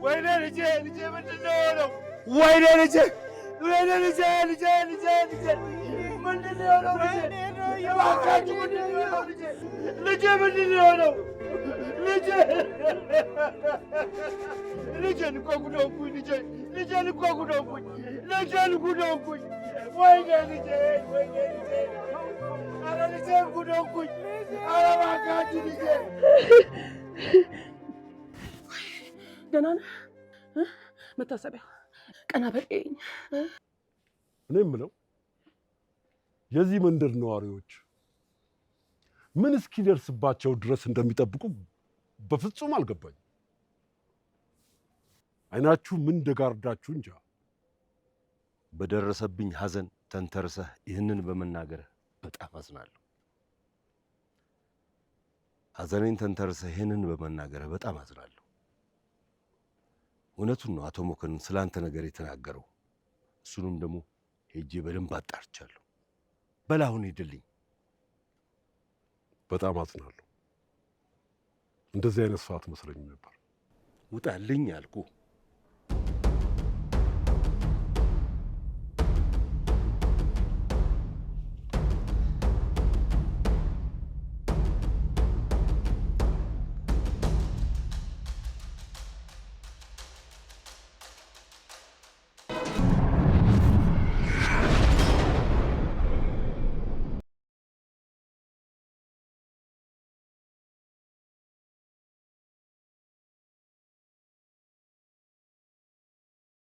ወይኔ ልጄ ምንድን ነው የሆነው? ወይኔ ልጄ ምንድን ነው የሆነው? እባካችሁ ምንድን ነው የሆነው? ልጄ ምንድን ነው የሆነው? ልጄን እኮ ጉዶብኝ። ልጄን እኮ ጉዶብኝ። ወይኔ ልጄ ኧረ ልጄን ጉዶብኝ። ኧረ እባካችሁ ልጄ ደህና ነህ? መታሰቢያ ቀና በለኝ። እኔ የምለው የዚህ መንደር ነዋሪዎች ምን እስኪደርስባቸው ድረስ እንደሚጠብቁ በፍጹም አልገባኝ። አይናችሁ ምን ደጋርዳችሁ እንጃ። በደረሰብኝ ሐዘን ተንተርሰህ ይህንን በመናገርህ በጣም አዝናለሁ። ሐዘኔን ተንተርሰህ ይህንን በመናገርህ በጣም አዝናለሁ። እውነቱን ነው አቶ መኮንን ስላንተ ነገር የተናገረው። እሱንም ደግሞ ሄጄ በደንብ አጣርቻለሁ። በላሁን ሂድልኝ። በጣም አዝናለሁ። እንደዚህ አይነት ሰዓት መስለኝ ነበር። ውጣልኝ አልኩህ።